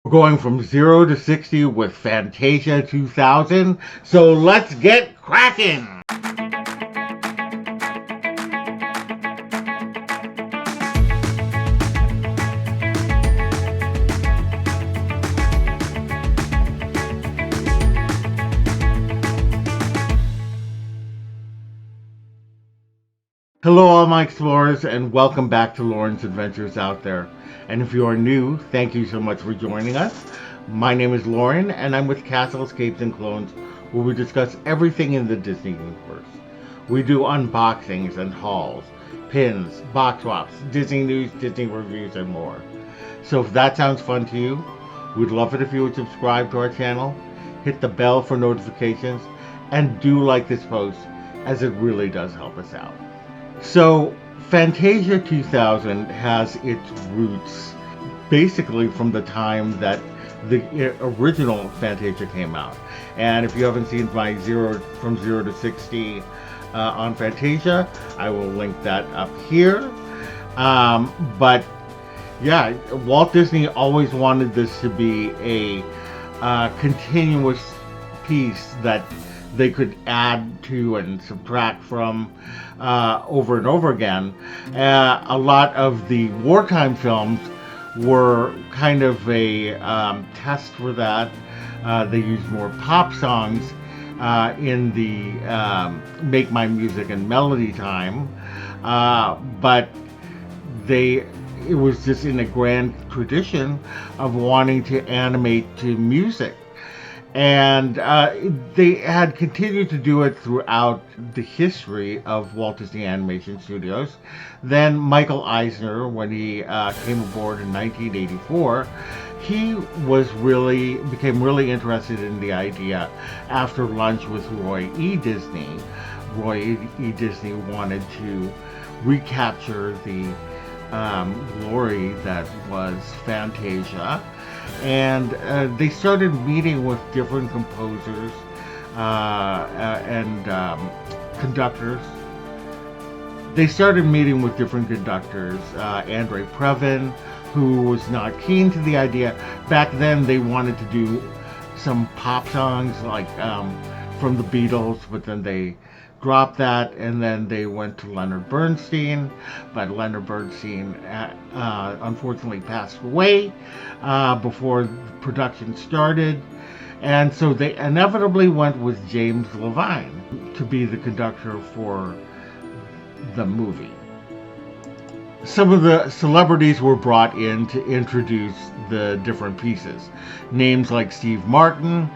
We're going from 0 to 60 with Fantasia 2000, so let's get cracking! Hello all my explorers and welcome back to Loren's Adventures Out There. And if you are new, thank you so much for joining us. My name is Loren and I'm with Castle Escapes and Clones, where we discuss everything in the Disney universe. We do unboxings and hauls, pins, box swaps, Disney news, Disney reviews, and more. So if that sounds fun to you, we'd love it if you would subscribe to our channel, hit the bell for notifications, and do like this post, as it really does help us out. So, Fantasia 2000 has its roots basically from the time that the original Fantasia came out. And if you haven't seen my from 0 to 60 on Fantasia, I will link that up here. But yeah, Walt Disney always wanted this to be a continuous piece that they could add to and subtract from over and over again. A lot of the wartime films were kind of a test for that. They used more pop songs in the Make My Music and Melody time, but it was just in a grand tradition of wanting to animate to music. And they had continued to do it throughout the history of Walt Disney Animation Studios. Then Michael Eisner, when he came aboard in 1984, he became really interested in the idea after lunch with Roy E. Disney. Roy E. Disney wanted to recapture the glory that was Fantasia. And they started meeting with different composers and conductors. Andre Previn, who was not keen to the idea. Back then, they wanted to do some pop songs like from the Beatles, but then they dropped that, and then they went to Leonard Bernstein, but Leonard Bernstein unfortunately passed away before the production started, and so they inevitably went with James Levine to be the conductor for the movie. Some of the celebrities were brought in to introduce the different pieces. Names like Steve Martin,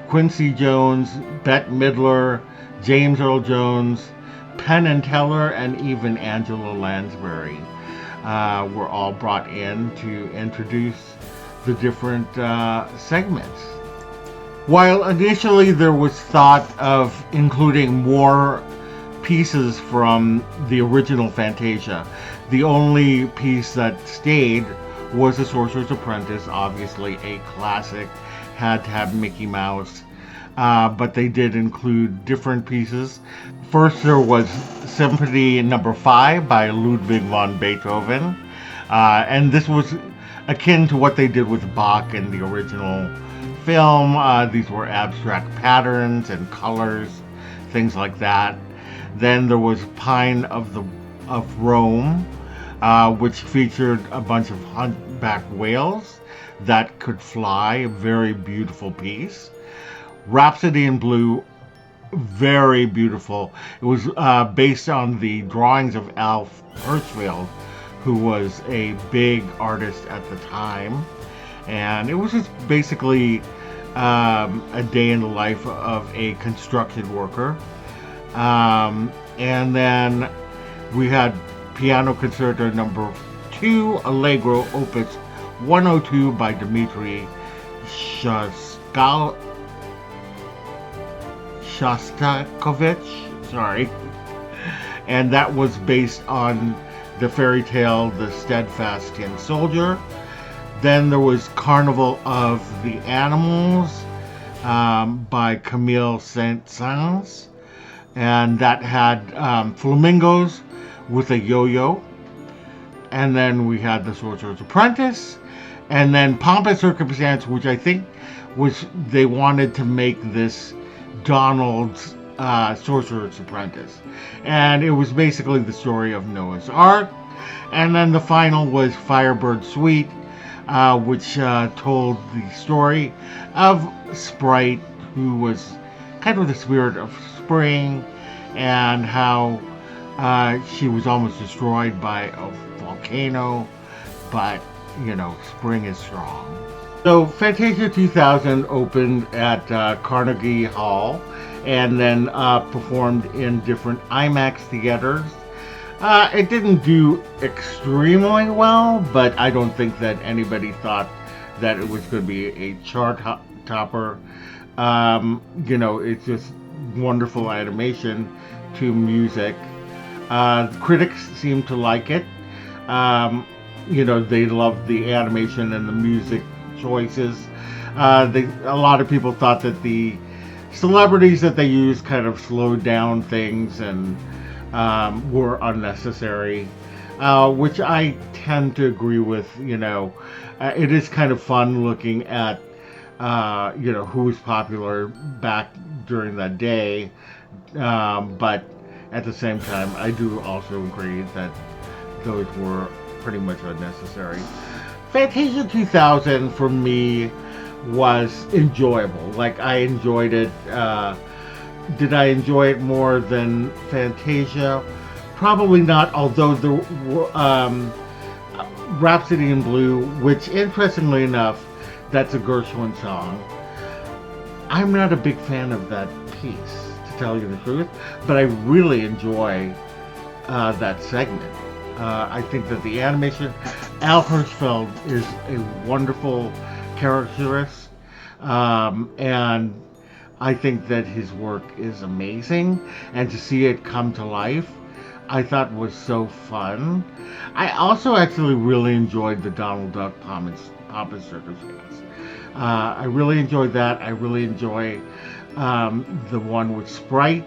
Quincy Jones, Bette Midler, James Earl Jones, Penn and Teller, and even Angela Lansbury were all brought in to introduce the different segments. While initially there was thought of including more pieces from the original Fantasia, the only piece that stayed was The Sorcerer's Apprentice, obviously a classic, had to have Mickey Mouse. But they did include different pieces. First, there was Symphony No. 5 by Ludwig van Beethoven. And this was akin to what they did with Bach in the original film. These were abstract patterns and colors, things like that. Then there was Pine of Rome, which featured a bunch of humpback whales that could fly, a very beautiful piece. Rhapsody in Blue, very beautiful. It was based on the drawings of Alf Hirschfeld, who was a big artist at the time. And it was just basically a day in the life of a construction worker. And then we had Piano Concerto No. 2, Allegro, Opus 102 by Dmitri Shostakovich, and that was based on the fairy tale The Steadfast Tin Soldier. Then there was Carnival of the Animals by Camille Saint-Saëns, and that had flamingos with a yo-yo. And then we had The Sorcerer's Apprentice, And then Pomp and Circumstance, which I think was they wanted to make this Donald's Sorcerer's Apprentice. And it was basically the story of Noah's Ark. And then the final was Firebird Suite, which told the story of Sprite, who was kind of the spirit of spring, and how she was almost destroyed by a volcano, but spring is strong. So Fantasia 2000 opened at Carnegie Hall and then performed in different IMAX theaters. It didn't do extremely well, but I don't think that anybody thought that it was going to be a chart topper. It's just wonderful animation to music. Critics seem to like it. They love the animation and the music choices. A lot of people thought that the celebrities that they used kind of slowed down things and were unnecessary, which I tend to agree with. It is kind of fun looking at who was popular back during that day, but at the same time, I do also agree that those were pretty much unnecessary. Fantasia 2000 for me was enjoyable. Like, I enjoyed it. Did I enjoy it more than Fantasia? Probably not, although the Rhapsody in Blue, which interestingly enough, that's a Gershwin song. I'm not a big fan of that piece, to tell you the truth, but I really enjoy that segment. I think that the animation, Al Hirschfeld is a wonderful caricaturist, and I think that his work is amazing, and to see it come to life, I thought was so fun. I also actually really enjoyed the Donald Duck Pomp and Circumstance. I really enjoyed that. I really enjoy the one with Sprite.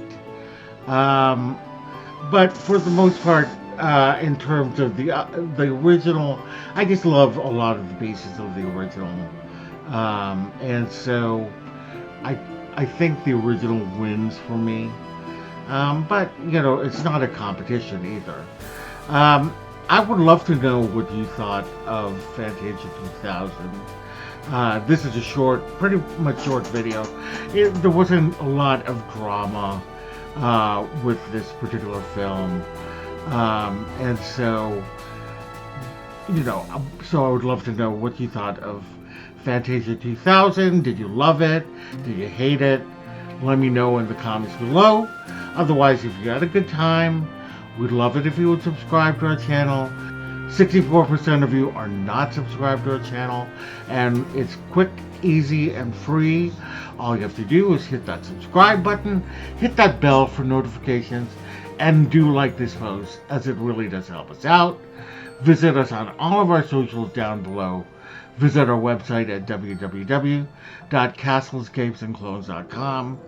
But for the most part, in terms of the original, I just love a lot of the pieces of the original, and so I think the original wins for me. But it's not a competition either. I would love to know what you thought of Fantasia 2000. This is a short, pretty much short video. There wasn't a lot of drama with this particular film. And so, so I would love to know what you thought of Fantasia 2000. Did you love it? Did you hate it? Let me know in the comments below. Otherwise, if you had a good time, we'd love it if you would subscribe to our channel. 64% of you are not subscribed to our channel, and it's quick, easy, and free. All you have to do is hit that subscribe button, hit that bell for notifications, and do like this post, as it really does help us out. Visit us on all of our socials down below. Visit our website at www.castlescapesandclones.com.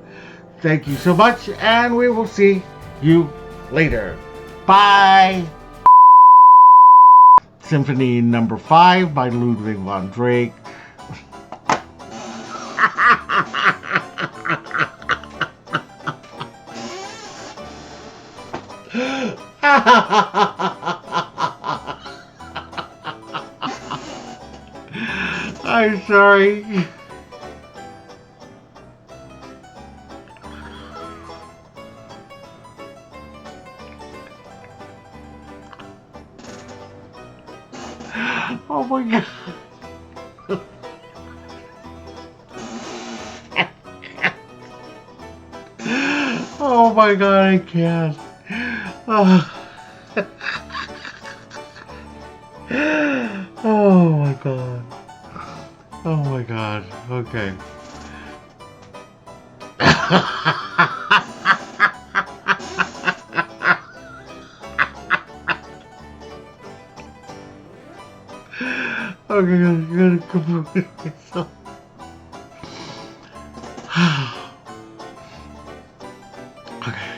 Thank you so much, and we will see you later. Bye! Symphony Number 5 by Ludwig van Drake. I'm sorry. Oh my god. Oh my god, I can't. Oh. Oh my god. Oh my god. Okay. Okay, I'm gonna compose myself. Okay.